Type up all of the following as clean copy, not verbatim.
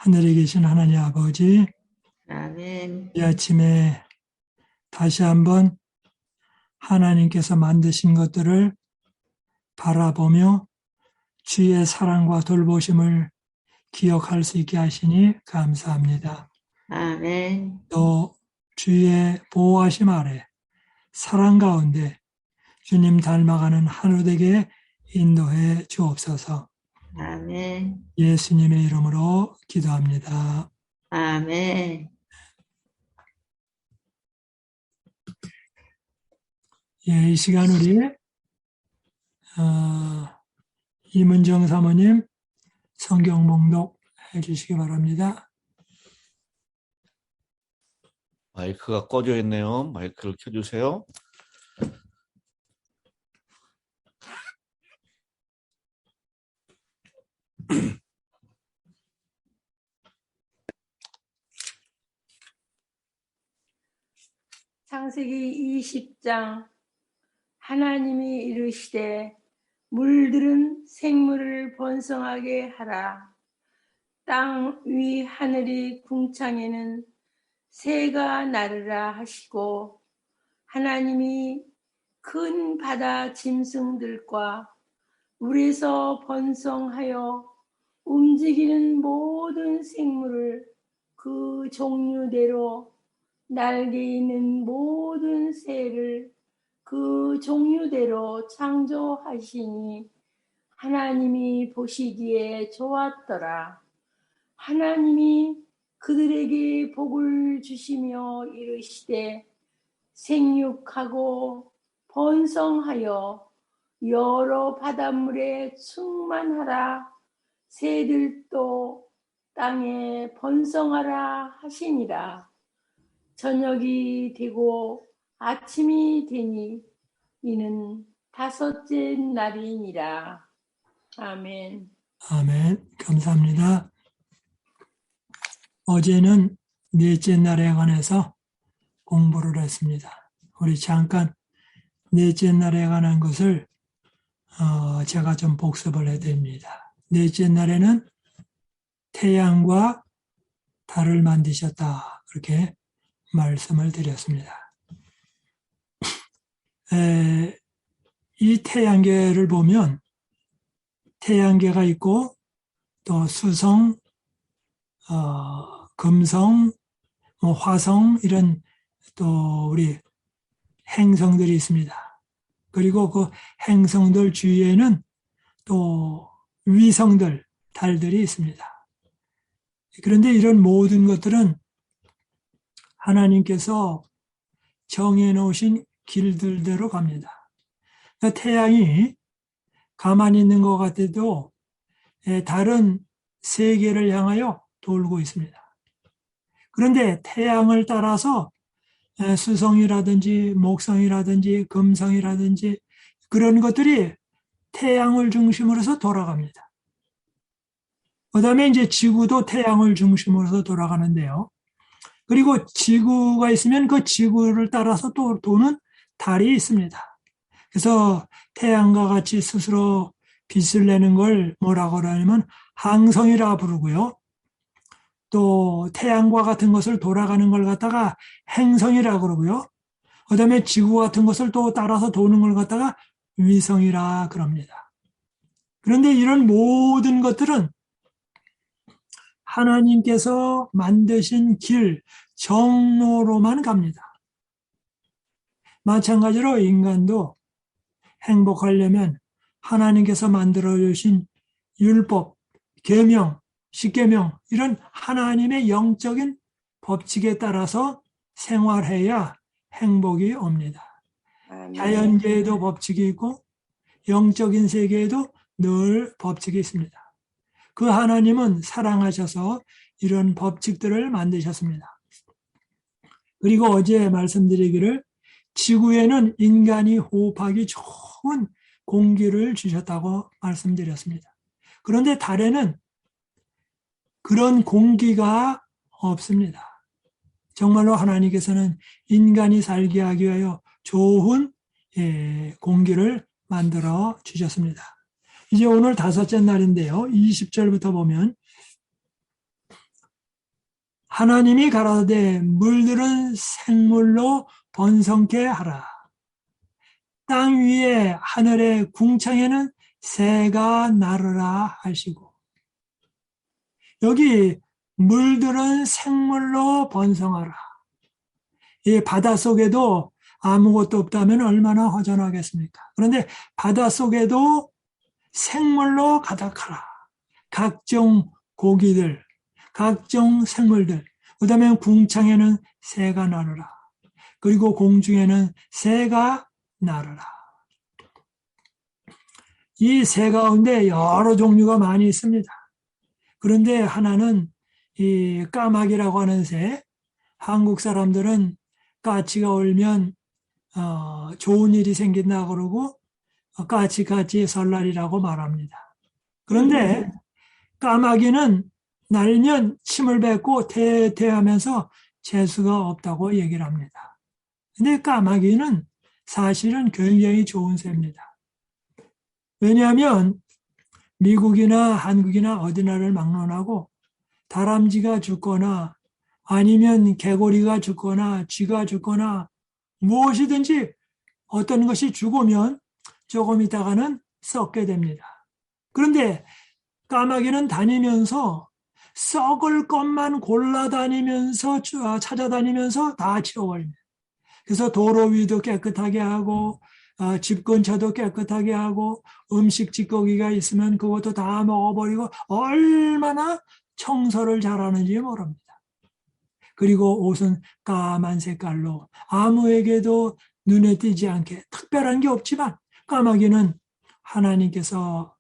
하늘에 계신 하나님 아버지, 아멘. 이 아침에 다시 한번 하나님께서 만드신 것들을 바라보며 주의 사랑과 돌보심을 기억할 수 있게 하시니 감사합니다. 아멘. 또 주의 보호하심 아래 사랑 가운데 주님 닮아가는 하루 되게 인도해 주옵소서. 아멘. 예수님의 이름으로 기도합니다. 아멘. 이 시간 우리 이문정 사모님 성경 봉독 해주시기 바랍니다. 마이크가 꺼져 있네요. 마이크를 켜주세요. 창세기 20장 하나님이 이르시되 물들은 생물을 번성하게 하라. 땅 위 하늘이 궁창에는 새가 나르라 하시고 하나님이 큰 바다 짐승들과 물에서 번성하여 움직이는 모든 생물을 그 종류대로 날개 있는 모든 새를 그 종류대로 창조하시니 하나님이 보시기에 좋았더라. 하나님이 그들에게 복을 주시며 이르시되 생육하고 번성하여 여러 바닷물에 충만하라. 새들도 땅에 번성하라 하시니라. 저녁이 되고 아침이 되니 이는 다섯째 날이니라. 아멘. 아멘. 감사합니다. 어제는 넷째 날에 관해서 공부를 했습니다. 우리 잠깐 넷째 날에 관한 것을 제가 좀 복습을 해드립니다. 넷째 날에는 태양과 달을 만드셨다. 그렇게 말씀을 드렸습니다. 이 태양계를 보면 태양계가 있고 또 수성, 금성, 화성 이런 또 우리 행성들이 있습니다. 그리고 그 행성들 주위에는 또 위성들, 달들이 있습니다. 그런데 이런 모든 것들은 하나님께서 정해놓으신 길들대로 갑니다. 그러니까 태양이 가만히 있는 것 같아도 다른 세계를 향하여 돌고 있습니다. 그런데 태양을 따라서 수성이라든지 목성이라든지 금성이라든지 그런 것들이 태양을 중심으로 해서 돌아갑니다. 그 다음에 이제 지구도 태양을 중심으로 해서 돌아가는데요. 그리고 지구가 있으면 그 지구를 따라서 또 도는 달이 있습니다. 그래서 태양과 같이 스스로 빛을 내는 걸 뭐라고 하냐면 항성이라 부르고요. 또 태양과 같은 것을 돌아가는 걸 갖다가 행성이라 그러고요. 그 다음에 지구 같은 것을 또 따라서 도는 걸 갖다가 위성이라 그럽니다. 그런데 이런 모든 것들은 하나님께서 만드신 길, 정로로만 갑니다. 마찬가지로 인간도 행복하려면 하나님께서 만들어주신 율법, 계명, 십계명 이런 하나님의 영적인 법칙에 따라서 생활해야 행복이 옵니다. 아멘. 자연계에도 법칙이 있고 영적인 세계에도 늘 법칙이 있습니다. 그 하나님은 사랑하셔서 이런 법칙들을 만드셨습니다. 그리고 어제 말씀드리기를 지구에는 인간이 호흡하기 좋은 공기를 주셨다고 말씀드렸습니다. 그런데 달에는 그런 공기가 없습니다. 정말로 하나님께서는 인간이 살게 하기 위하여 좋은 공기를 만들어 주셨습니다. 이제 오늘 다섯째 날인데요. 20절부터 보면 하나님이 가라사대 물들은 생물로 번성케 하라. 땅 위에 하늘의 궁창에는 새가 나르라 하시고, 여기 물들은 생물로 번성하라. 이 바닷속에도 아무것도 없다면 얼마나 허전하겠습니까? 그런데 바닷속에도 생물로 가득하라. 각종 고기들, 각종 생물들, 그 다음에 궁창에는 새가 나르라. 그리고 공중에는 새가 나르라. 이 새 가운데 여러 종류가 많이 있습니다. 그런데 하나는 이 까마귀라고 하는 새, 한국 사람들은 까치가 울면 좋은 일이 생긴다 그러고 까치까치 설날이라고 말합니다. 그런데 까마귀는 날면 침을 뱉고 태하면서 재수가 없다고 얘기를 합니다. 근데 까마귀는 사실은 굉장히 좋은 새입니다. 왜냐하면 미국이나 한국이나 어디 나라를 막론하고 다람쥐가 죽거나 아니면 개구리가 죽거나 쥐가 죽거나 무엇이든지 어떤 것이 죽으면 조금 있다가는 썩게 됩니다. 그런데 까마귀는 다니면서 썩을 것만 골라다니면서 찾아다니면서 다 치워버립니다. 그래서 도로 위도 깨끗하게 하고 집 근처도 깨끗하게 하고 음식 찌꺼기가 있으면 그것도 다 먹어버리고 얼마나 청소를 잘하는지 모릅니다. 그리고 옷은 까만 색깔로 아무에게도 눈에 띄지 않게 특별한 게 없지만 까마귀는 하나님께서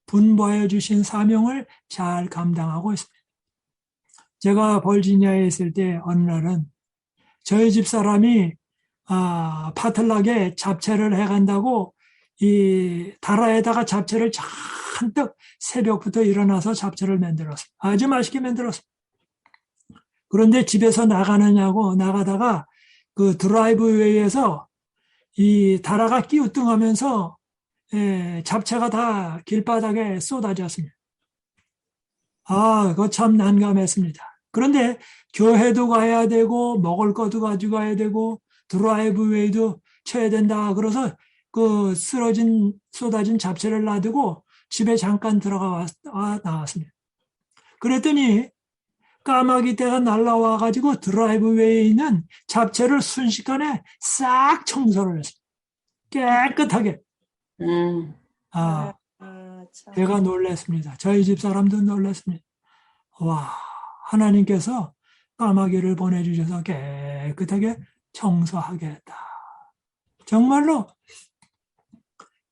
분부하여 주신 사명을 잘 감당하고 있습니다. 제가 버지니아에 있을 때 어느 날은 저희 집 사람이 파틀락에 잡채를 해간다고 이 다라에다가 잡채를 잔뜩 새벽부터 일어나서 잡채를 만들었어요. 아주 맛있게 만들었어요. 그런데 집에서 나가다가 그 드라이브웨이에서 이 다라가 끼우뚱하면서 잡채가 다 길바닥에 쏟아졌습니다. 그거 참 난감했습니다. 그런데 교회도 가야 되고 먹을 것도 가져가야 되고 드라이브웨이도 쳐야 된다. 그래서 그 쏟아진 잡채를 놔두고 집에 잠깐 나왔습니다. 그랬더니 까마귀 떼가 날라와가지고 드라이브웨이에 있는 잡채를 순식간에 싹 청소를 했습니다. 깨끗하게. 제가 놀랐습니다. 저희 집 사람도 놀랐습니다. 와, 하나님께서 까마귀를 보내주셔서 깨끗하게 청소하겠다. 정말로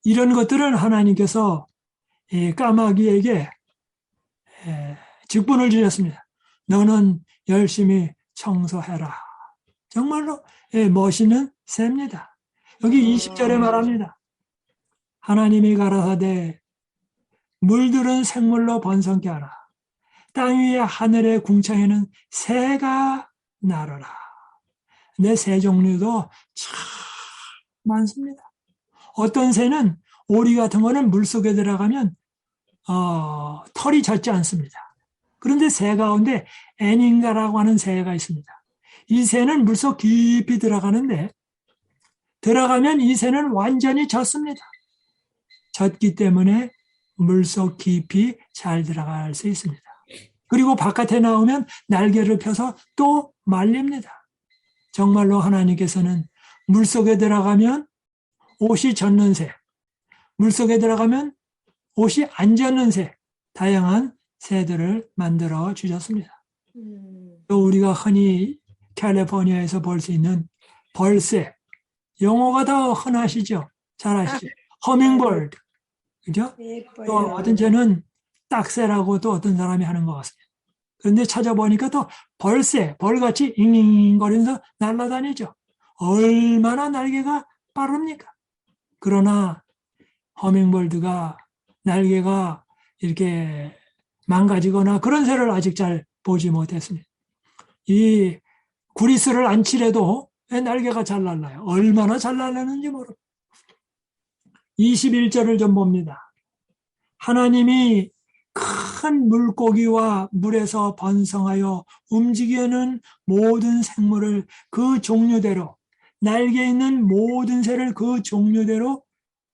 이런 것들은 하나님께서 까마귀에게 직분을 주셨습니다. 너는 열심히 청소해라. 정말로 멋있는 새입니다. 여기 20절에 말합니다. 하나님이 가라사대 물들은 생물로 번성케 하라. 땅 위에 하늘의 궁창에는 새가 나르라. 근데 새 종류도 참 많습니다. 어떤 새는 오리 같은 거는 물속에 들어가면 털이 젖지 않습니다. 그런데 새 가운데 애닌가라고 하는 새가 있습니다. 이 새는 물속 깊이 들어가는데 들어가면 이 새는 완전히 젖습니다. 젖기 때문에 물속 깊이 잘 들어갈 수 있습니다. 그리고 바깥에 나오면 날개를 펴서 또 말립니다. 정말로 하나님께서는 물속에 들어가면 옷이 젖는 새, 물속에 들어가면 옷이 안 젖는 새, 다양한 새들을 만들어 주셨습니다. 또 우리가 흔히 캘리포니아에서 볼 수 있는 벌새, 영어가 더 흔하시죠? 잘 아시죠? 허밍버드, 그죠? 또 어떤 쟤는 딱새라고 또 어떤 사람이 하는 것 같습니다. 그런데 찾아보니까 또 벌새, 벌같이 잉잉거리면서 날아다니죠. 얼마나 날개가 빠릅니까? 그러나 허밍버드가 날개가 이렇게 망가지거나 그런 새를 아직 잘 보지 못했습니다. 이 구리스를 안 칠해도 날개가 잘 날라요. 얼마나 잘 날라는지 모릅니다. 21절을 좀 봅니다. 하나님이 큰 물고기와 물에서 번성하여 움직이는 모든 생물을 그 종류대로, 날개 있는 모든 새를 그 종류대로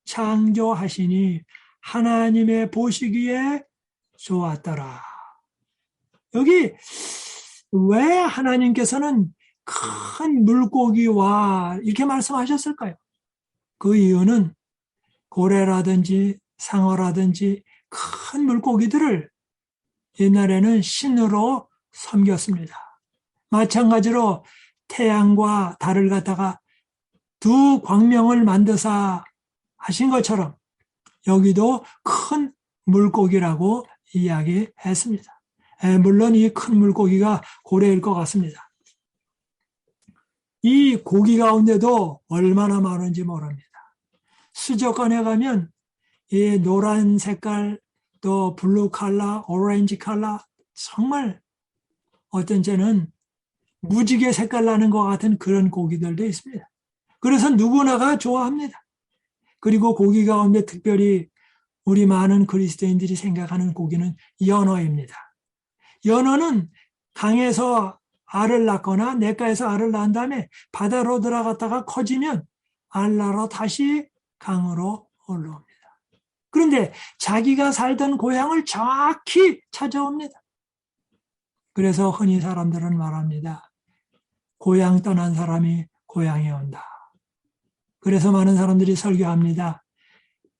창조하시니 하나님의 보시기에 좋았더라. 여기 왜 하나님께서는 큰 물고기와 이렇게 말씀하셨을까요? 그 이유는 고래라든지 상어라든지 큰 물고기들을 옛날에는 신으로 섬겼습니다. 마찬가지로 태양과 달을 갖다가 두 광명을 만드사 하신 것처럼 여기도 큰 물고기라고 이야기했습니다. 물론 이 큰 물고기가 고래일 것 같습니다. 이 고기 가운데도 얼마나 많은지 모릅니다. 수족관에 가면 이 노란 색깔, 또 블루 컬러, 오렌지 컬러, 정말 어떤 때는 무지개 색깔 나는 것 같은 그런 고기들도 있습니다. 그래서 누구나가 좋아합니다. 그리고 고기 가운데 특별히 우리 많은 그리스도인들이 생각하는 고기는 연어입니다. 연어는 강에서 알을 낳거나 냇가에서 알을 낳은 다음에 바다로 들어갔다가 커지면 알 낳으러 다시 강으로 올라옵니다. 그런데 자기가 살던 고향을 정확히 찾아옵니다. 그래서 흔히 사람들은 말합니다. 고향 떠난 사람이 고향에 온다. 그래서 많은 사람들이 설교합니다.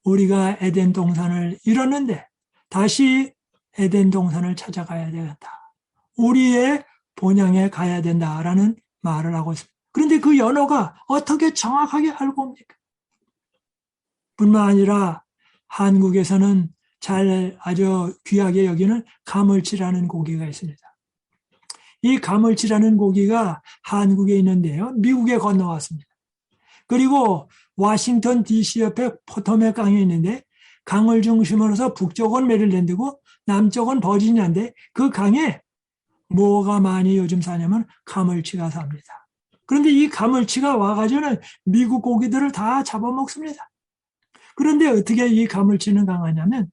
우리가 에덴 동산을 잃었는데 다시 에덴 동산을 찾아가야 되겠다. 우리의 본향에 가야 된다라는 말을 하고 있습니다. 그런데 그 연어가 어떻게 정확하게 알고 옵니까? 뿐만 아니라 한국에서는 아주 귀하게 여기는 가물치라는 고기가 있습니다. 이 가물치라는 고기가 한국에 있는데요. 미국에 건너왔습니다. 그리고 워싱턴 DC 옆에 포토맥 강이 있는데 강을 중심으로 해서 북쪽은 메릴랜드고 남쪽은 버지니아인데 그 강에 뭐가 많이 요즘 사냐면 가물치가 삽니다. 그런데 이 가물치가 와가지고는 미국 고기들을 다 잡아먹습니다. 그런데 어떻게 이 가물치는 강하냐면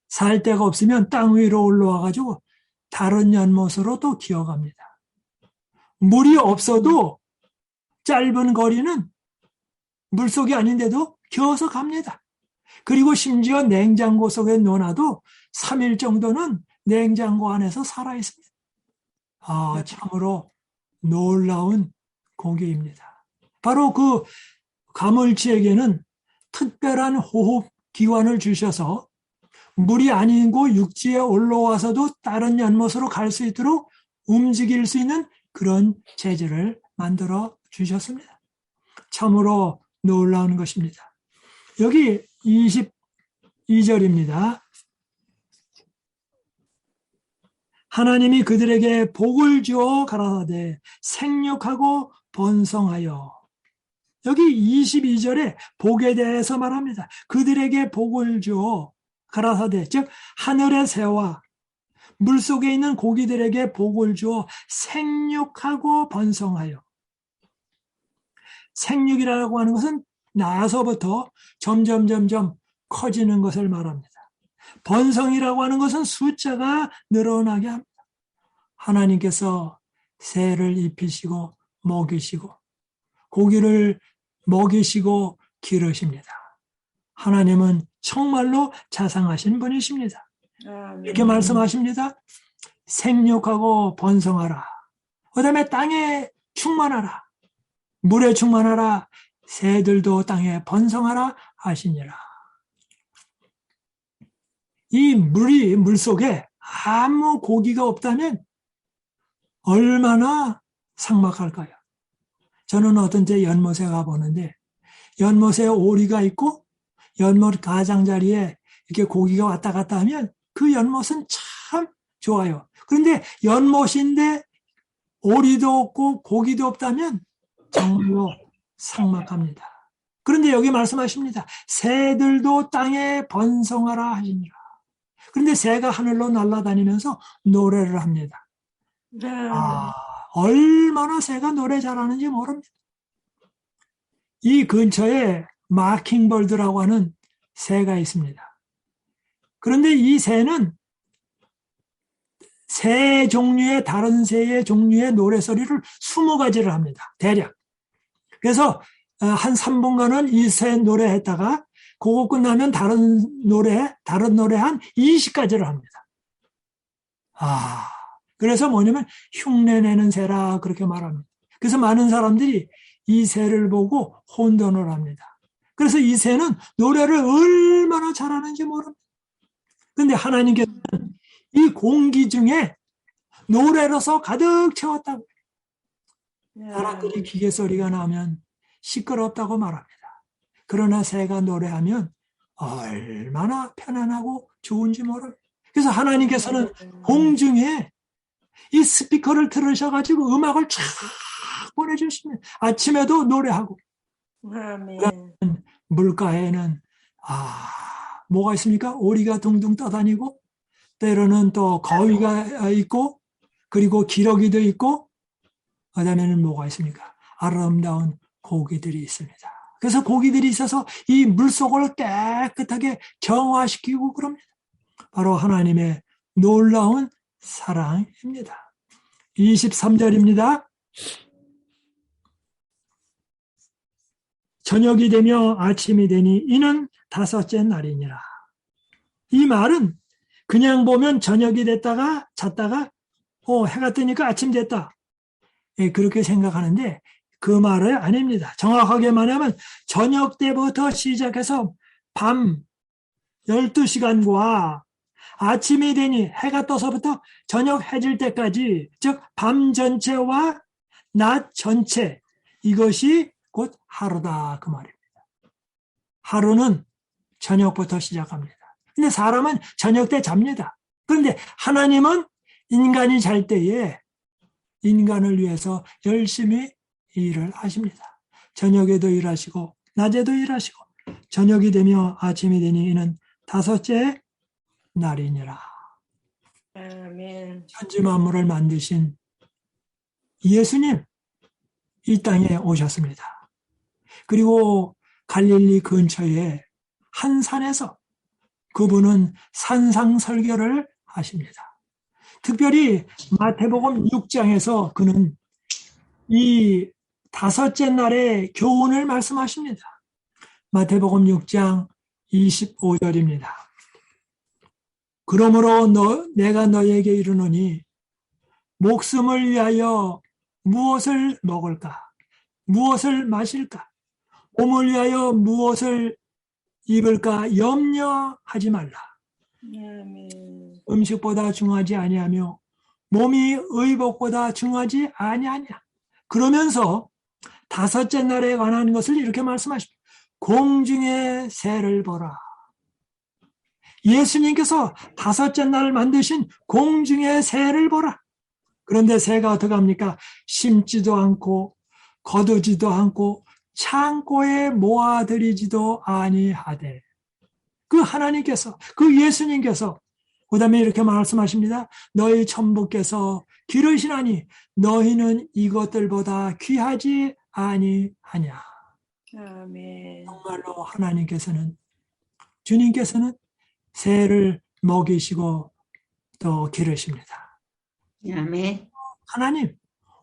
살 데가 없으면 땅 위로 올라와가지고 다른 연못으로 또 기어갑니다. 물이 없어도 짧은 거리는 물속이 아닌데도 기어서 갑니다. 그리고 심지어 냉장고 속에 넣어놔도 3일 정도는 냉장고 안에서 살아있습니다. 참으로 놀라운 고기입니다. 바로 그 가물치에게는 특별한 호흡 기관을 주셔서 물이 아니고 육지에 올라와서도 다른 연못으로 갈 수 있도록 움직일 수 있는 그런 재질을 만들어 주셨습니다. 참으로 놀라운 것입니다. 여기 22절입니다. 하나님이 그들에게 복을 주어 가라사대 생육하고 번성하여. 여기 22절에 복에 대해서 말합니다. 그들에게 복을 주어 가라사대, 즉 하늘의 새와 물속에 있는 고기들에게 복을 주어 생육하고 번성하여. 생육이라고 하는 것은 나서부터 점점 커지는 것을 말합니다. 번성이라고 하는 것은 숫자가 늘어나게 합니다. 하나님께서 새를 입히시고 먹이시고 고기를 먹이시고 기르십니다. 하나님은 정말로 자상하신 분이십니다. 이렇게 말씀하십니다. 생육하고 번성하라. 그 다음에 땅에 충만하라. 물에 충만하라. 새들도 땅에 번성하라 하시니라. 이 물속에 아무 고기가 없다면 얼마나 삭막할까요? 저는 어떤 때 연못에 가보는데 연못에 오리가 있고 연못 가장자리에 이렇게 고기가 왔다 갔다 하면 그 연못은 참 좋아요. 그런데 연못인데 오리도 없고 고기도 없다면 정말로 삭막합니다. 그런데 여기 말씀하십니다. 새들도 땅에 번성하라 하시니라. 그런데 새가 하늘로 날아다니면서 노래를 합니다. 네. 얼마나 새가 노래 잘하는지 모릅니다. 이 근처에 마킹버드라고 하는 새가 있습니다. 그런데 이 새는 새 종류의 다른 새의 종류의 노래소리를 20가지를 합니다. 대략. 그래서 한 3분간은 이 새 노래했다가 그거 끝나면 다른 노래 한 20가지를 합니다. 그래서 뭐냐면 흉내내는 새라 그렇게 말합니다. 그래서 많은 사람들이 이 새를 보고 혼돈을 합니다. 그래서 이 새는 노래를 얼마나 잘하는지 모릅니다. 그런데 하나님께서는 이 공기 중에 노래로서 가득 채웠다고. 사람들이 기계 소리가 나면 시끄럽다고 말합니다. 그러나 새가 노래하면 얼마나 편안하고 좋은지 모릅니다. 그래서 하나님께서는 공중에 이 스피커를 틀으셔가지고 음악을 쫙 보내주시면 아침에도 노래하고 아멘. 물가에는 뭐가 있습니까? 오리가 둥둥 떠다니고 때로는 또 거위가 있고 그리고 기러기도 있고 그다음에는 뭐가 있습니까? 아름다운 고기들이 있습니다. 그래서 고기들이 있어서 이 물속을 깨끗하게 정화시키고 그럽니다. 바로 하나님의 놀라운 사랑입니다. 23절입니다. 저녁이 되며 아침이 되니 이는 5째 날이니라. 이 말은 그냥 보면 저녁이 됐다가 잤다가 해가 뜨니까 아침 됐다. 그렇게 생각하는데 그 말은 아닙니다. 정확하게 말하면 저녁 때부터 시작해서 밤 12시간과 아침이 되니 해가 떠서부터 저녁 해질 때까지 즉 밤 전체와 낮 전체 이것이 곧 하루다 그 말입니다. 하루는 저녁부터 시작합니다. 근데 사람은 저녁 때 잡니다. 그런데 하나님은 인간이 잘 때에 인간을 위해서 열심히 일을 하십니다. 저녁에도 일하시고 낮에도 일하시고 저녁이 되며 아침이 되니 이는 5째 날이니라. 아멘. 천지 만물을 만드신 예수님 이 땅에 오셨습니다. 그리고 갈릴리 근처에 한 산에서 그분은 산상설교를 하십니다. 특별히 마태복음 6장에서 그는 이 5째 날의 교훈을 말씀하십니다. 마태복음 6장 25절입니다. 그러므로 내가 너에게 이르노니 목숨을 위하여 무엇을 먹을까? 무엇을 마실까? 몸을 위하여 무엇을 입을까? 염려하지 말라. 아멘. 음식보다 중하지 아니하며 몸이 의복보다 중하지 아니하냐. 그러면서 5째 날에 관한 것을 이렇게 말씀하십니다. 공중의 새를 보라. 예수님께서 5째 날 만드신 공중의 새를 보라. 그런데 새가 어떻게 합니까? 심지도 않고 거두지도 않고 창고에 모아들이지도 아니하되 그 하나님께서 그 예수님께서 그 다음에 이렇게 말씀하십니다. 너희 천부께서 기르시나니 너희는 이것들보다 귀하지 아니하냐. 아멘. 정말로 하나님께서는 주님께서는 새를 먹이시고 또 기르십니다. 아멘. 하나님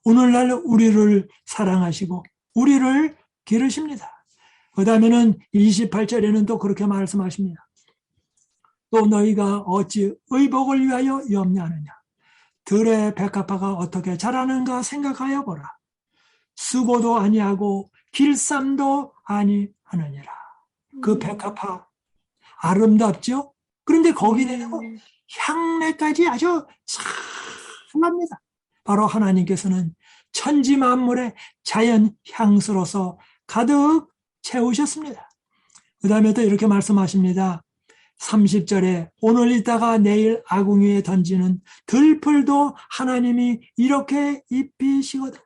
오늘날 우리를 사랑하시고 우리를 기르십니다. 그 다음에는 28절에는 또 그렇게 말씀하십니다. 또 너희가 어찌 의복을 위하여 염려하느냐. 들의 백합화가 어떻게 자라는가 생각하여 보라. 수고도 아니하고 길쌈도 아니하느니라. 그 백합화 아름답죠? 그런데 거기에다가 향내까지 아주 찬랍니다. 바로 하나님께서는 천지 만물의 자연 향수로서 가득 채우셨습니다. 그 다음에 또 이렇게 말씀하십니다. 30절에 오늘 있다가 내일 아궁이에 던지는 들풀도 하나님이 이렇게 입히시거든.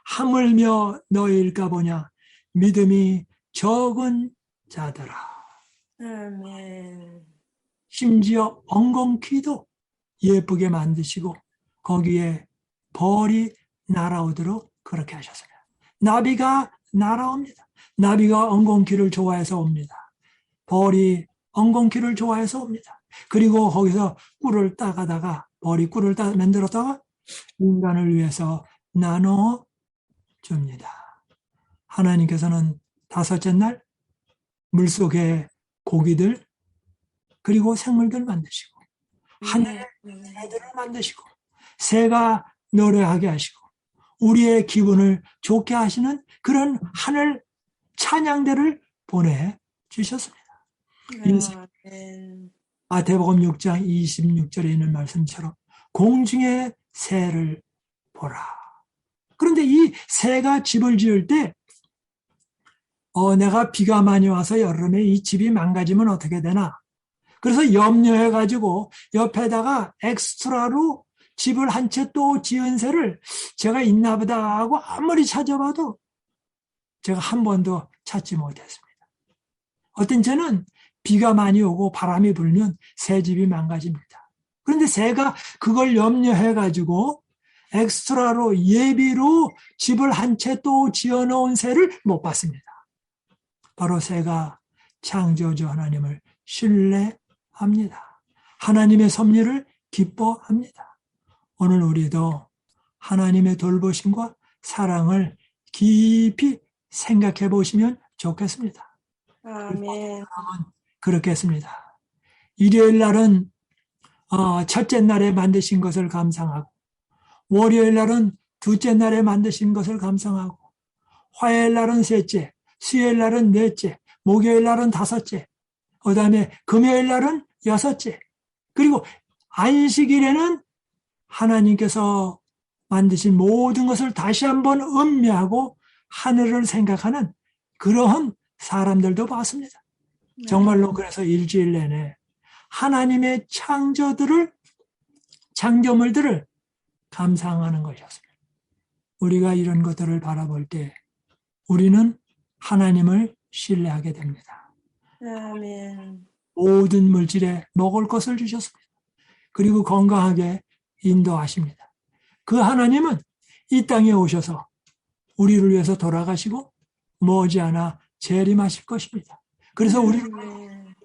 하물며 너희일까 보냐. 믿음이 적은 자들아. 아멘. 심지어 엉겅퀴도 예쁘게 만드시고 거기에 벌이 날아오도록 그렇게 하셨습니다. 나비가 날아옵니다. 나비가 엉겅퀴를 좋아해서 옵니다. 벌이 엉겅퀴를 좋아해서 옵니다. 그리고 거기서 꿀을 따가다가 꿀을 만들었다가 인간을 위해서 나눠 줍니다. 하나님께서는 다섯째 날 물속에 고기들 그리고 생물들 만드시고 하늘의 새들을 만드시고 새가 노래하게 하시고 우리의 기분을 좋게 하시는 그런 하늘 찬양대를 보내주셨습니다. 아멘. 마태복음 6장 26절에 있는 말씀처럼 공중의 새를 보라. 그런데 이 새가 집을 지을 때 내가 비가 많이 와서 여름에 이 집이 망가지면 어떻게 되나? 그래서 염려해가지고 옆에다가 엑스트라로 집을 한 채 또 지은 새를 제가 있나 보다 하고 아무리 찾아봐도 제가 한 번도 찾지 못했습니다. 어떤 채는 비가 많이 오고 바람이 불면 새 집이 망가집니다. 그런데 새가 그걸 염려해가지고 엑스트라로 예비로 집을 한 채 또 지어놓은 새를 못 봤습니다. 바로 새가 창조주 하나님을 신뢰합니다. 하나님의 섭리를 기뻐합니다. 오늘 우리도 하나님의 돌보심과 사랑을 깊이 생각해 보시면 좋겠습니다. 아멘. 그렇게 했습니다. 일요일 날은 첫째 날에 만드신 것을 감상하고 월요일 날은 둘째 날에 만드신 것을 감상하고 화요일 날은 셋째, 수요일 날은 넷째, 목요일 날은 다섯째, 그 다음에 금요일 날은 여섯째, 그리고 안식일에는 하나님께서 만드신 모든 것을 다시 한번 음미하고 하늘을 생각하는 그러한 사람들도 봤습니다. 정말로 그래서 일주일 내내 하나님의 창조물들을 감상하는 것이었습니다. 우리가 이런 것들을 바라볼 때 우리는 하나님을 신뢰하게 됩니다. 아멘. 모든 물질에 먹을 것을 주셨습니다. 그리고 건강하게 인도하십니다. 그 하나님은 이 땅에 오셔서 우리를 위해서 돌아가시고 머지않아 재림하실 것입니다. 그래서 우리를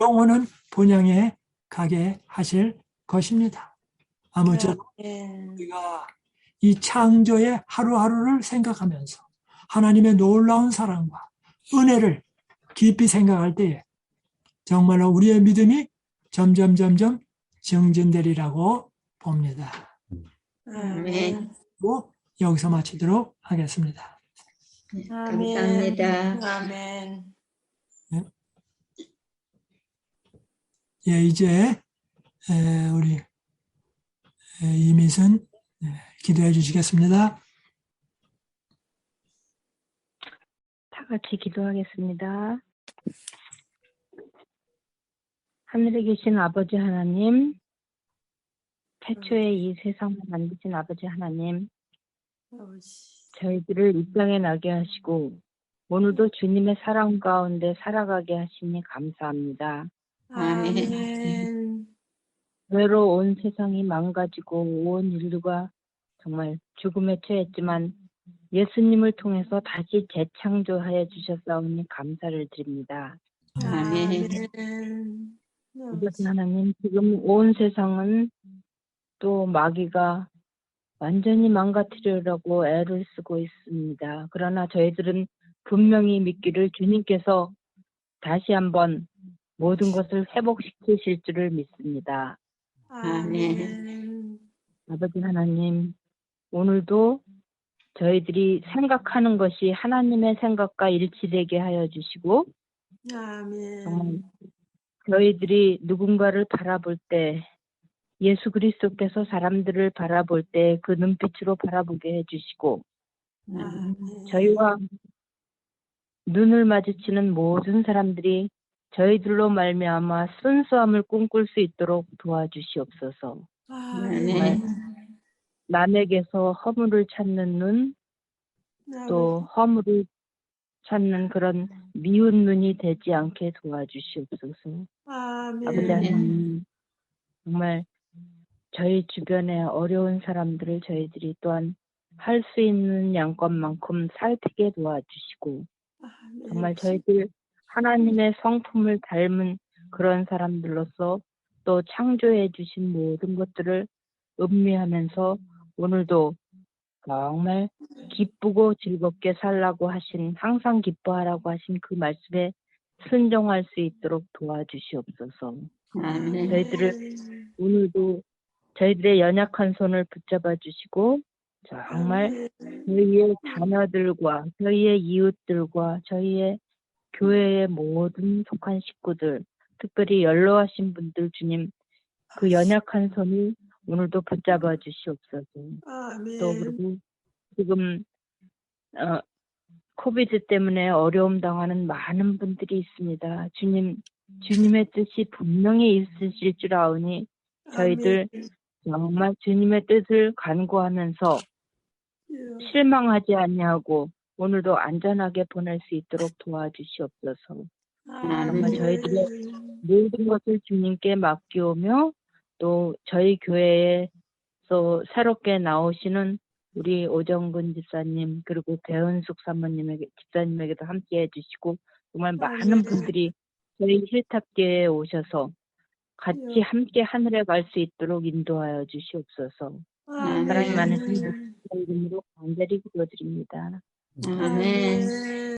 영원한 본향에 가게 하실 것입니다. 아무쪼록 우리가 이 창조의 하루하루를 생각하면서 하나님의 놀라운 사랑과 은혜를 깊이 생각할 때에 정말로 우리의 믿음이 점점 증진되리라고 봅니다. 아멘. 여기서 마치도록 하겠습니다. 감사합니다. 아멘. 예, 이제 우리 이미선 기도해 주시겠습니다. 다 같이 기도하겠습니다. 하늘에 계신 아버지 하나님, 태초에 이 세상을 만드신 아버지 하나님, 저희들을 이 땅에 나게 하시고 오늘도 주님의 사랑 가운데 살아가게 하시니 감사합니다. 아멘. 죄로 온 세상이 망가지고 온 인류가 정말 죽음에 처했지만 예수님을 통해서 다시 재창조하여 주셨사오니 감사를 드립니다. 아멘. 아버지 하나님, 지금 온 세상은 또 마귀가 완전히 망가뜨리려고 애를 쓰고 있습니다. 그러나 저희들은 분명히 믿기를 주님께서 다시 한번 모든 것을 회복시키실 줄을 믿습니다. 아멘. 아버지 하나님, 오늘도 저희들이 생각하는 것이 하나님의 생각과 일치되게 하여 주시고 아멘. 정말 저희들이 누군가를 바라볼 때 예수 그리스도께서 사람들을 바라볼 때 그 눈빛으로 바라보게 해주시고 저희와 눈을 마주치는 모든 사람들이 저희들로 말미암아 순수함을 꿈꿀 수 있도록 도와주시옵소서. 아멘. 남에게서 허물을 찾는 눈, 또 허물을 찾는 그런 미운 눈이 되지 않게 도와주시옵소서. 아버지 하나님, 정말 저희 주변에 어려운 사람들을 저희들이 또한 할 수 있는 양껏만큼 살피게 도와주시고 정말 저희들 하나님의 성품을 닮은 그런 사람들로서 또 창조해 주신 모든 것들을 음미하면서 오늘도 정말 기쁘고 즐겁게 살라고 하신, 항상 기뻐하라고 하신 그 말씀에 순종할 수 있도록 도와주시옵소서. 아멘. 저희들을 오늘도 저희들의 연약한 손을 붙잡아 주시고 정말 저희의 자녀들과 저희의 이웃들과 저희의 교회의 모든 속한 식구들, 특별히 연로하신 분들 주님 그 연약한 손을 오늘도 붙잡아 주시옵소서. 또 그리고 지금 코비드 때문에 어려움 당하는 많은 분들이 있습니다. 주님의 뜻이 분명히 있으실 줄 아오니 저희들 정말 주님의 뜻을 간구하면서 실망하지 아니하고 오늘도 안전하게 보낼 수 있도록 도와주시옵소서. 정말 저희들의 모든 것을 주님께 맡기오며 또 저희 교회에서 새롭게 나오시는 우리 오정근 집사님 그리고 배은숙 집사님에게도 함께 해주시고 정말 많은 분들이 저희 힐탑교회에 오셔서 같이 함께 하늘에 갈 수 있도록 인도하여 주시옵소서. 사랑이 많으신 이름으로 간절히 기도드립니다. 아멘.